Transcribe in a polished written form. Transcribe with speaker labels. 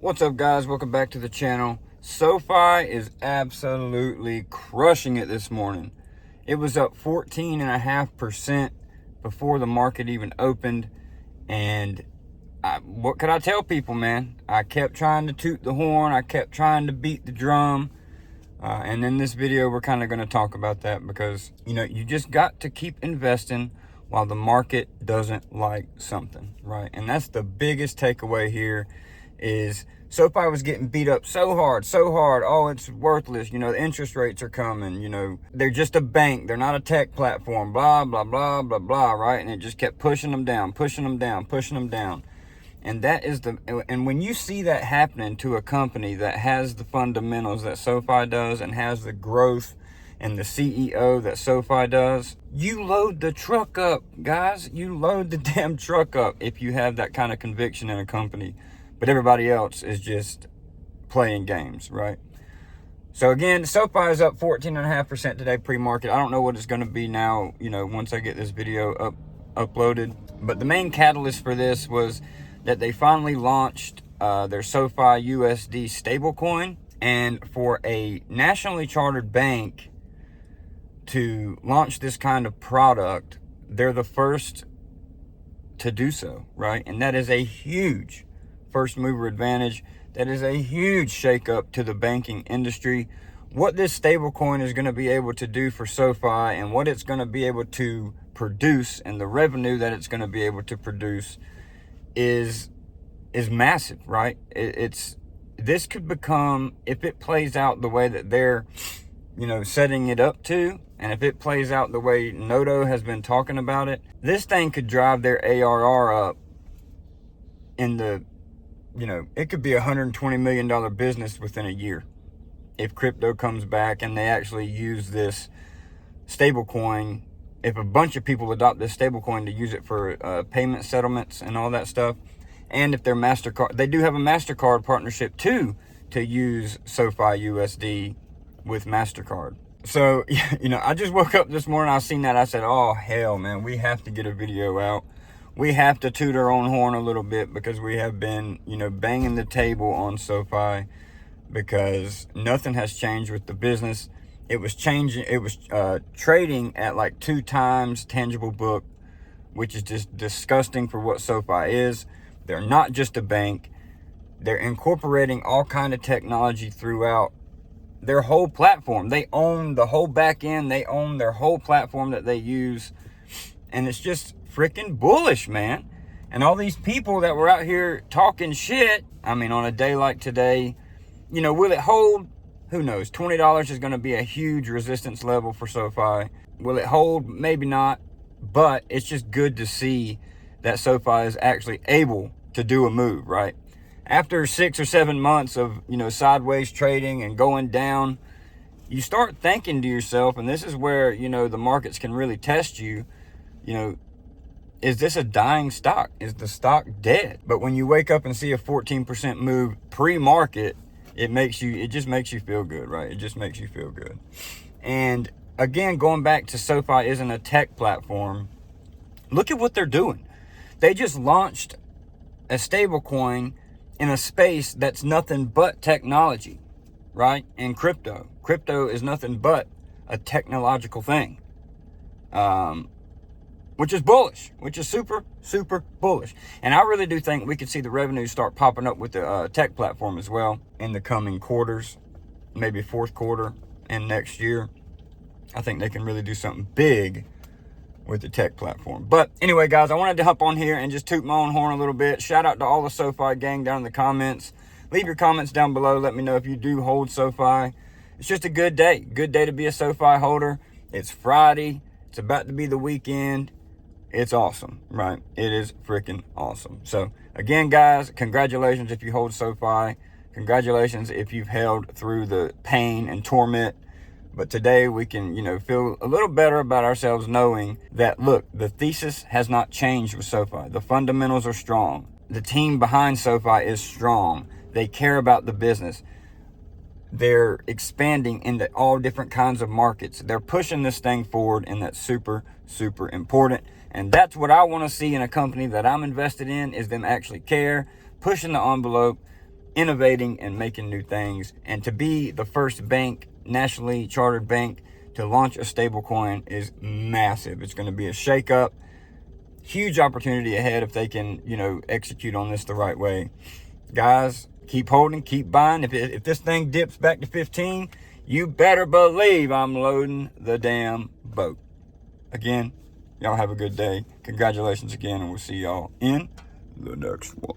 Speaker 1: What's up, guys? Welcome back to the channel. SoFi is absolutely crushing it this morning. It was up 14.5% before the market even opened. And what could I tell people, man? I kept trying to toot the horn. I kept trying to beat the drum. And in this video, we're kind of going to talk about that because, you just got to keep investing while the market doesn't like something, right? And that's the biggest takeaway here is SoFi was getting beat up so hard. Oh, it's worthless. The interest rates are coming. They're just a bank. They're not a tech platform, blah, blah, blah, blah, blah, right? And it just kept pushing them down. And that is and when you see that happening to a company that has the fundamentals that SoFi does and has the growth and the CEO that SoFi does, you load the truck up, guys. You load the damn truck up if you have that kind of conviction in a company. But everybody else is just playing games, right? So again, SoFi is up 14.5% today pre-market. I don't know what it's going to be now, once I get this video uploaded. But the main catalyst for this was that they finally launched their Sofi USD stablecoin. And for a nationally chartered bank to launch this kind of product, they're the first to do so, right? And that is a huge first mover advantage. That is a huge shakeup to the banking industry. What this stablecoin is going to be able to do for SoFi and what it's going to be able to produce and the revenue that it's going to be able to produce is massive, right? This could become, if it plays out the way that they're, setting it up to, and if it plays out the way Noto has been talking about it, this thing could drive their ARR up in the, it could be a $120 million business within a year if crypto comes back and they actually use this stablecoin. If a bunch of people adopt this stablecoin to use it for payment settlements and all that stuff, and if their MasterCard, they do have a MasterCard partnership too, to use SoFi USD with MasterCard. So, I just woke up this morning, I seen that, I said, oh, hell, man, we have to get a video out. We have to toot our own horn a little bit because we have been, banging the table on SoFi because nothing has changed with the business. It was trading at like 2 times tangible book, which is just disgusting for what SoFi is. They're not just a bank. They're incorporating all kind of technology throughout their whole platform. They own the whole back end. They own their whole platform that they use. And it's just freaking bullish, man. And all these people that were out here talking shit, on a day like today, will it hold? Who knows? $20 is going to be a huge resistance level for SoFi. Will it hold? Maybe not. But it's just good to see that SoFi is actually able to do a move, right? After 6 or 7 months of, sideways trading and going down, you start thinking to yourself, and this is where, the markets can really test you, is this a dying stock? Is the stock dead? But when you wake up and see a 14% move pre-market, it just makes you feel good, right? It just makes you feel good. And again, going back to SoFi isn't a tech platform. Look at what they're doing. They just launched a stablecoin in a space that's nothing but technology, right? And crypto. Crypto is nothing but a technological thing, which is bullish, which is super, super bullish. And I really do think we could see the revenues start popping up with the tech platform as well in the coming quarters, maybe fourth quarter and next year. I think they can really do something big with the tech platform. But anyway, guys, I wanted to hop on here and just toot my own horn a little bit. Shout out to all the SoFi gang down in the comments. Leave your comments down below. Let me know if you do hold SoFi. It's just a good day. Good day to be a SoFi holder. It's Friday. It's about to be the weekend. It's awesome, right? It is freaking awesome. So again, guys, congratulations if you hold SoFi. Congratulations if you've held through the pain and torment. But today we can, feel a little better about ourselves knowing that, look, the thesis has not changed with SoFi. The fundamentals are strong. The team behind SoFi is strong. They care about the business. They're expanding into all different kinds of markets. They're pushing this thing forward, and that's super, super important. And that's what I want to see in a company that I'm invested in, is them actually care, pushing the envelope, innovating and making new things. And to be the first bank, nationally chartered bank, to launch a stable coin is massive. It's going to be a shakeup. Huge opportunity ahead if they can, execute on this the right way. Guys, keep holding, keep buying. If this thing dips back to 15, you better believe I'm loading the damn boat. Again, y'all have a good day. Congratulations again, and we'll see y'all in the next one.